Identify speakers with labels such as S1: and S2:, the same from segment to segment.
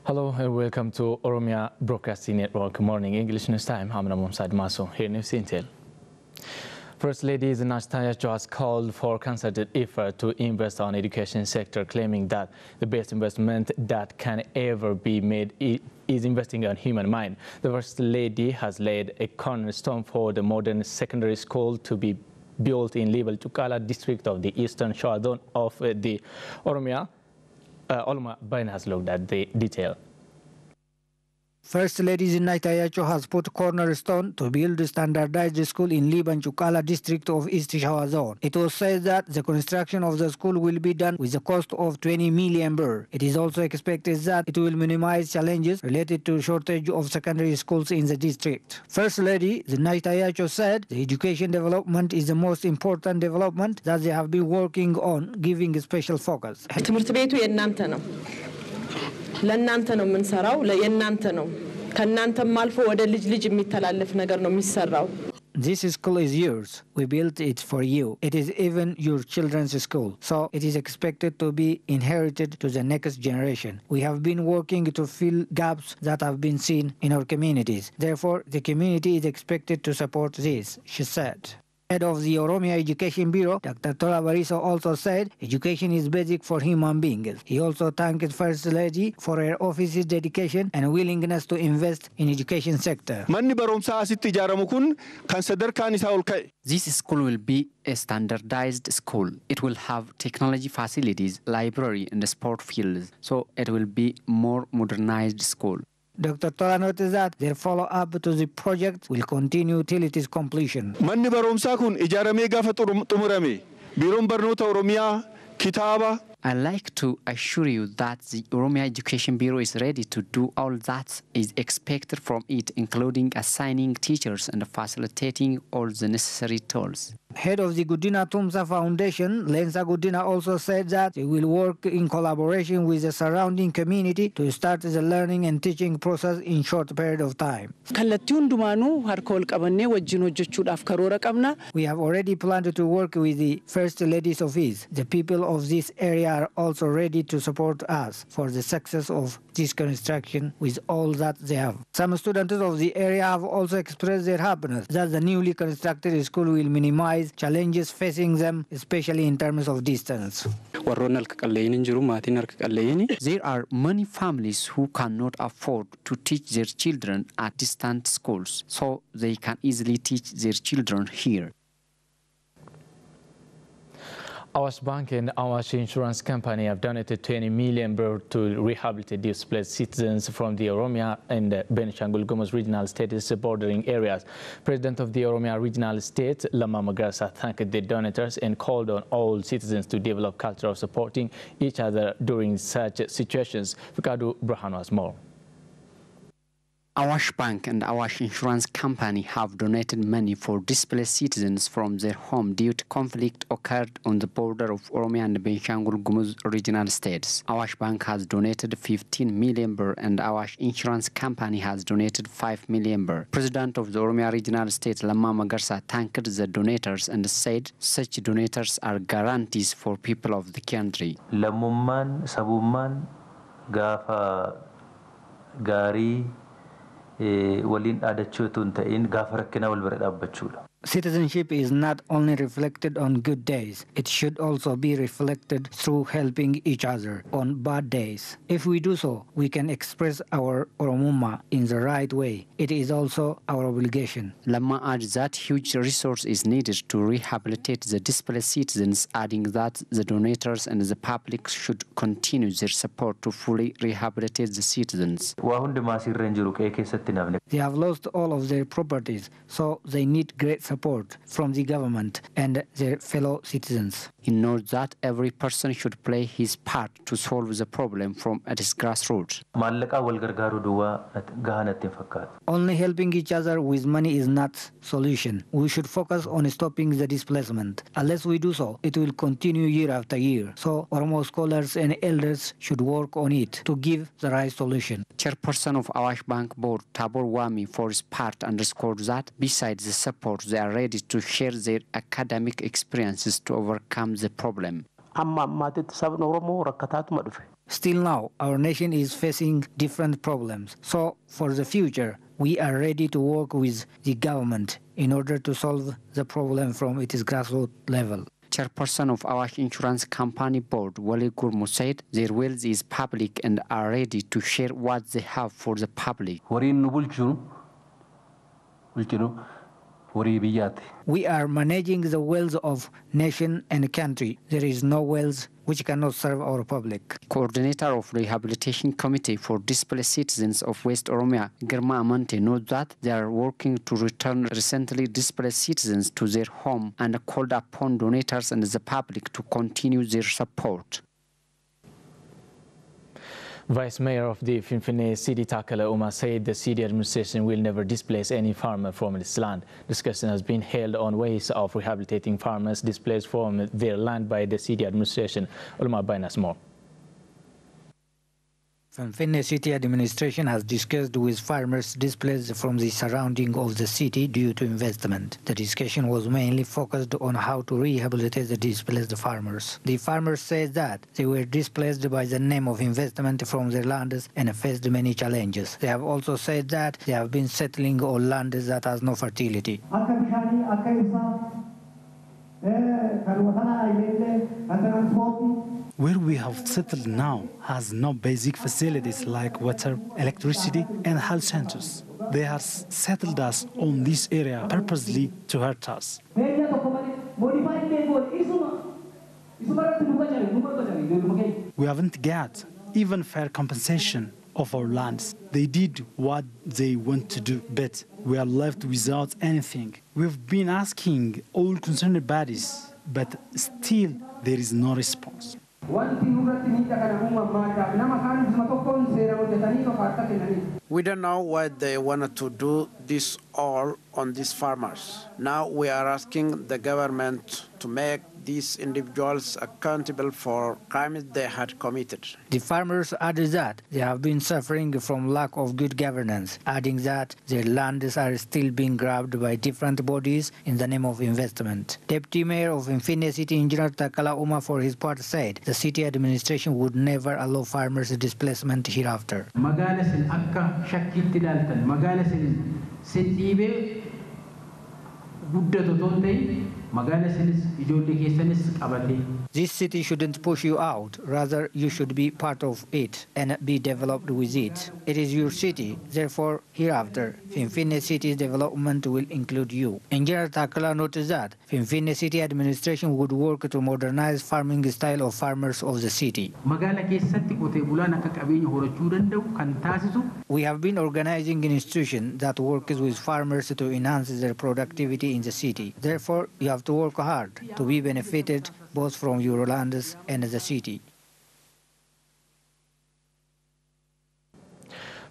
S1: Hello and welcome to Oromia Broadcasting Network Morning English News Time. I'm Ramon Maso. Here News Intel. First Lady Zinashta Yacho has called for concerted effort to invest on education sector, claiming that the best investment that can ever be made is investing on human mind. The First Lady has laid a cornerstone for the modern secondary school to be built in Libel Chukala district of the Eastern Shore zone of the Oromia. Olma Bain has looked at the detail.
S2: First Lady Zinashta Yacho has put cornerstone to build a standardized school in Liban Chukala district of East Shore zone. It was said that the construction of the school will be done with a cost of 20 million birr. It is also expected that it will minimize challenges related to shortage of secondary schools in the district. First Lady Zinashta Yacho said the education development is the most important development that they have been working on, giving a special focus.
S3: ለእናንተ ነው የምንሰራው ለየናንተ ነው ከናንተም አልፎ ወደ ልጅ የሚተላለፍ ነገር ነው የሚሰራው
S2: This school is yours. We built it for you. It is even your children's school. So it is expected to be inherited to the next generation. We have been working to fill gaps that have been seen in our communities. Therefore, the community is expected to support this, she said. Head of the Oromia Education Bureau, Dr. Tola Bariso, also said education is basic for human beings. He also thanked First Lady for her office's dedication and willingness to invest in education sector.
S4: This school will be a standardized school. It will have technology facilities, library and sport fields, so it will be more modernized school.
S2: Dr. Tola noted that their follow-up to the project will continue till it is completion.
S5: Manni barumsaa kun ijaaramee gaafa xumurame biiroon barnoota Oromiyaa kitaaba.
S4: I like to assure you that the Oromia Education Bureau is ready to do all that is expected from it, including assigning teachers and facilitating all the necessary tools.
S2: Head of the Guddina Tumsa Foundation, Lensa Guddina, also said that they will work in collaboration with the surrounding community to start the learning and teaching process in short period of time. We have already planned to work with the First Lady's office. The people of this area are also ready to support us for the success of this construction with all that they have. Some students of the area have also expressed their happiness that the newly constructed school will minimize challenges facing them, especially in terms of distance.
S4: There are many families who cannot afford to teach their children at distant schools, so they can easily teach their children here.
S1: Awash Bank and Awash Insurance Company have donated 20 million birr to rehabilitate displaced citizens from the Oromia and Benishangul Gumuz regional states bordering areas. President of the Oromia regional state, Lamma Magarsa, thanked the donors and called on all citizens to develop culture of supporting each other during such situations. Fikadu Brahanu has more.
S4: Awash Bank and Awash Insurance Company have donated money for displaced citizens from their home due to conflict occurred on the border of Oromia and Benishangul Gumuz regional states. Awash Bank has donated 15 million birr and Awash Insurance Company has donated 5 million birr. President of the Oromia regional state, Lamma Magarsa, thanked the donators and said such donators are guarantees for people of the country.
S6: Lamumman, sabumman, gafa, gari, waliin dhaadachuutuun ta'in gaafa rakkina wal bira dhaabbachuudha.
S2: Citizenship is not only reflected on good days, it should also be reflected through helping each other on bad days. If we do so, we can express our Oromuma in the right way. It is also our obligation.
S4: Lamma adds that huge resource is needed to rehabilitate the displaced citizens, adding that the donators and the public should continue their support to fully rehabilitate the citizens.
S2: They have lost all of their properties, so they need great support from the government and their fellow citizens.
S4: He notes that every person should play his part to solve the problem from its grassroots.
S2: Only helping each other with money is not solution. We should focus on stopping the displacement. Unless we do so, it will continue year after year. So Oromo scholars and elders should work on it to give the right solution.
S4: Chairperson of Awash Bank Board, Tabor Wami, for his part underscored that besides the support, they are ready to share their academic experiences to overcome the problem.
S2: Still now, our nation is facing different problems. So, for the future, we are ready to work with the government in order to solve the problem from its grassroots level.
S4: Chairperson of Awash Insurance Company Board, Wali Gurmu, said their wealth is public and are ready to share what they have for the public.
S2: We are managing the wealth of nation and country. There is no wealth which cannot serve our public.
S4: Coordinator of Rehabilitation Committee for Displaced Citizens of West Oromia, Girma Amante, knows that they are working to return recently displaced citizens to their home and called upon donors and the public to continue their support.
S1: Vice Mayor of the Finfinne City, Takala Uma, said the city administration will never displace any farmer from its land. Discussion has been held on ways of rehabilitating farmers displaced from their land by the city administration. Ulma Bainas more.
S2: Finfinne City Administration has discussed with farmers displaced from the surrounding of the city due to investment. The discussion was mainly focused on how to rehabilitate the displaced farmers. The farmers said that they were displaced by the name of investment from their lands and faced many challenges. They have also said that they have been settling on land that has no fertility.
S7: Where we have settled now has no basic facilities like water, electricity, and health centers. They have settled us on this area purposely to hurt us. We haven't got even fair compensation of our lands. They did what they want to do, but we are left without anything. We've been asking all concerned bodies, but still there is no response.
S8: We don't know why they wanted to do this all on these farmers. Now we are asking the government to make these individuals accountable for crimes they had committed.
S2: The farmers added that they have been suffering from lack of good governance, adding that their lands are still being grabbed by different bodies in the name of investment. Deputy Mayor of Finfinne City, Engineer Takala Uma, for his part, said the city administration would never allow farmers' displacement hereafter. This city shouldn't push you out, rather you should be part of it and be developed with it. It is your city, therefore hereafter Finfinne City's development will include you. Engineer Takala noted that Finfinne City administration would work to modernize farming style of farmers of the city. We have been organizing an institution that works with farmers to enhance their productivity in the city. Therefore, you have to work hard to be benefited both from your lands and the city.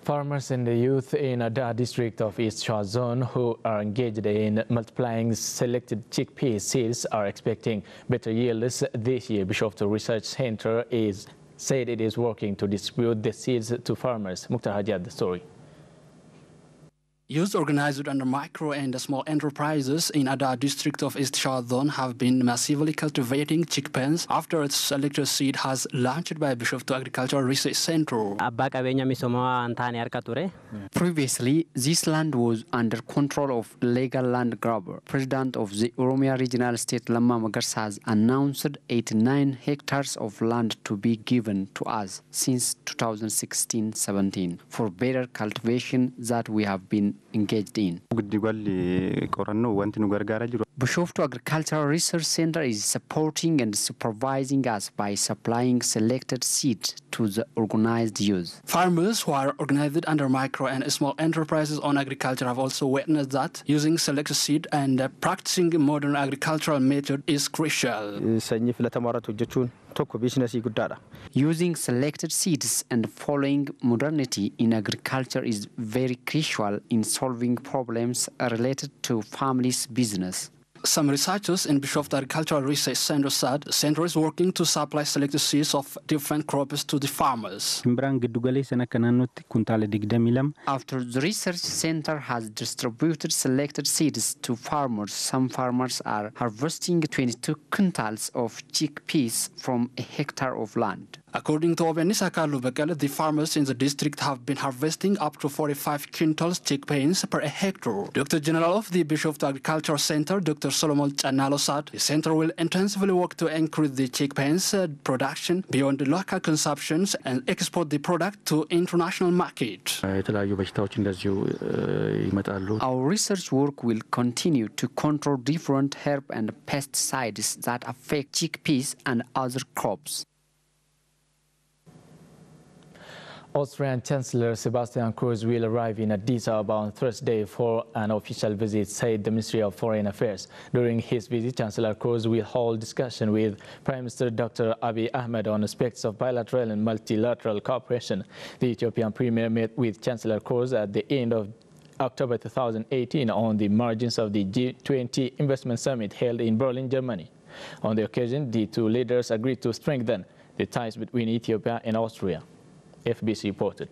S1: Farmers and the youth in Ada district of East Shah Zone who are engaged in multiplying selected chickpea seeds are expecting better yields this year. Bishoftu Research Center said it is working to distribute the seeds to farmers. Mukhtar Hajjad, the story.
S9: Youth organized under micro and small enterprises in Ada district of East Shah Zone have been massively cultivating chickpeas after its selected seed has launched by Bishoftu Agricultural Research Center.
S4: Previously, this land was under control of legal land grabber. President of the Oromia Regional State, Lamma Magarsa, has announced 89 hectares of land to be given to us since 2016-17 for better cultivation that we have been engaged in. Bishoftu Agricultural Research Center is supporting and supervising us by supplying selected seeds to the organized youth.
S9: Farmers who are organized under micro and small enterprises on agriculture have also witnessed that using selected seed and practicing modern agricultural method is crucial.
S4: Using selected seeds and following modernity in agriculture is very crucial in solving problems related to families' business.
S9: Some researchers in Bishoftu Agricultural Research Center said the center is working to supply selected seeds of different crops to the farmers.
S4: After the research center has distributed selected seeds to farmers, some farmers are harvesting 22 quintals of chickpeas from a hectare of land.
S9: According to OBN's Akalu Bekele, the farmers in the district have been harvesting up to 45 quintals chickpeas per hectare. Director General of the Bishoftu Agriculture Center, Dr. Solomon Chanalo, said the center will intensively work to increase the chickpeas production beyond the local consumptions and export the product to international market.
S4: Our research work will continue to control different herb and pesticides that affect chickpeas and other crops.
S1: Austrian Chancellor Sebastian Kurz will arrive in Addis Ababa on Thursday for an official visit, said the Ministry of Foreign Affairs. During his visit, Chancellor Kurz will hold discussion with Prime Minister Dr. Abiy Ahmed on aspects of bilateral and multilateral cooperation. The Ethiopian Premier met with Chancellor Kurz at the end of October 2018 on the margins of the G20 Investment Summit held in Berlin, Germany. On the occasion, the two leaders agreed to strengthen the ties between Ethiopia and Austria. FBC reported.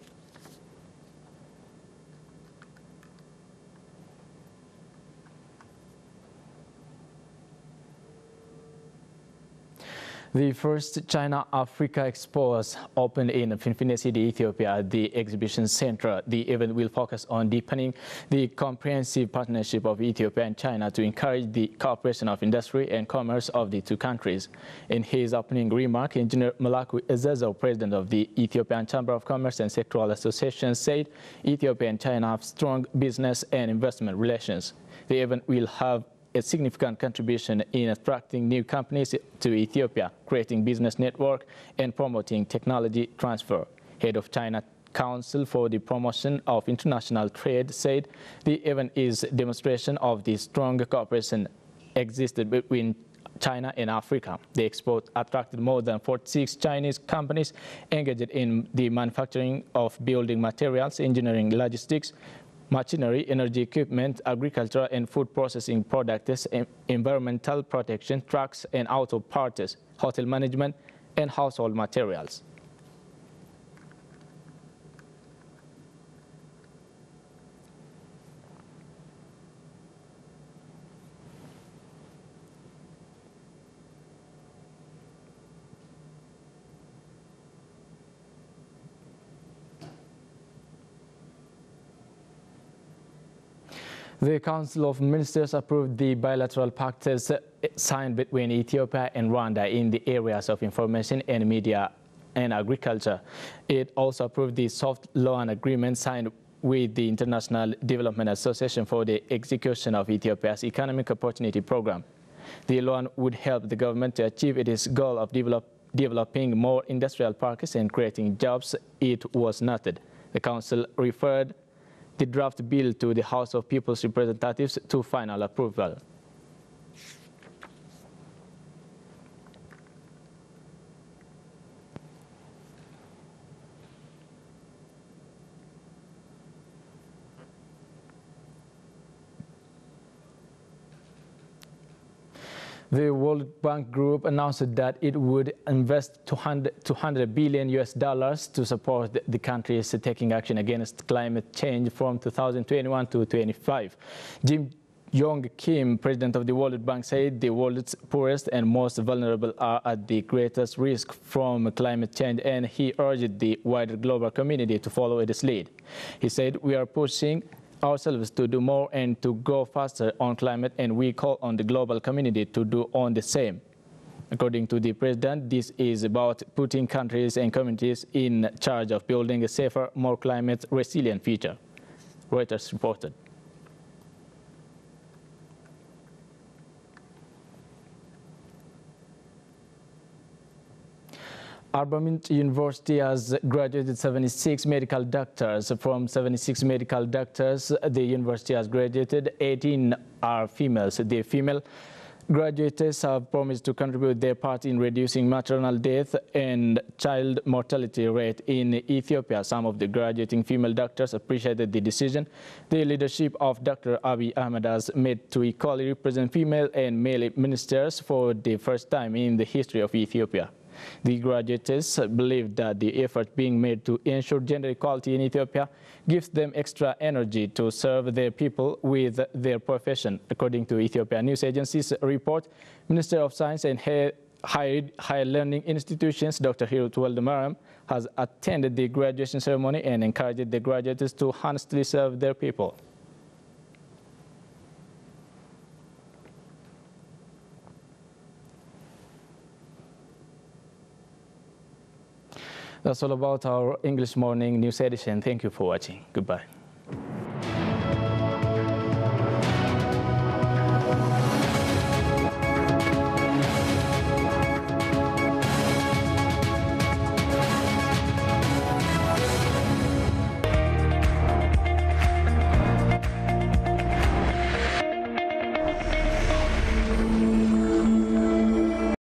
S1: The first China-Africa Expo was opened in Finfinne City, Ethiopia at the exhibition center. The event will focus on deepening the comprehensive partnership of Ethiopia and China to encourage the cooperation of industry and commerce of the two countries. In his opening remark, Engineer Malaku Ezezo, president of the Ethiopian Chamber of Commerce and Sectoral Associations, said Ethiopia and China have strong business and investment relations. The event will have a significant contribution in attracting new companies to Ethiopia, creating business network and promoting technology transfer. Head of China Council for the Promotion of International Trade said the event is a demonstration of the strong cooperation existed between China and Africa. The expo attracted more than 46 Chinese companies engaged in the manufacturing of building materials, engineering, logistics, machinery, energy equipment, agriculture and food processing products, environmental protection, trucks and auto parts, hotel management and household materials. The Council of Ministers approved the bilateral pacts signed between Ethiopia and Rwanda in the areas of information and media and agriculture. It also approved the soft loan agreement signed with the International Development Association for the execution of Ethiopia's Economic Opportunity Program. The loan would help the government to achieve its goal of developing more industrial parks and creating jobs, it was noted. The Council referred the draft bill to the House of People's Representatives to final approval. The World Bank Group announced that it would invest $200 billion to support the countries taking action against climate change from 2021 to 2025. Jim Yong Kim, president of the World Bank, said the world's poorest and most vulnerable are at the greatest risk from climate change, and he urged the wider global community to follow its lead. He said, "We are pushing ourselves to do more and to go faster on climate, and we call on the global community to do on the same." According to the president, this is about putting countries and communities in charge of building a safer, more climate resilient future. Reuters reported. Arbormont University has graduated 76 medical doctors. From 76 medical doctors the university has graduated, 18 are females. The female graduates have promised to contribute their part in reducing maternal death and child mortality rate in Ethiopia. Some of the graduating female doctors appreciated the decision the leadership of Dr. Abiy Ahmed has made to equally represent female and male ministers for the first time in the history of Ethiopia. The graduates believe that the effort being made to ensure gender equality in Ethiopia gives them extra energy to serve their people with their profession. According to Ethiopia News Agency's report, Minister of Science and higher learning institutions, Dr. Hirut Waldemaram, has attended the graduation ceremony and encouraged the graduates to honestly serve their people. That's all about our English Morning News edition. Thank you for watching. Goodbye.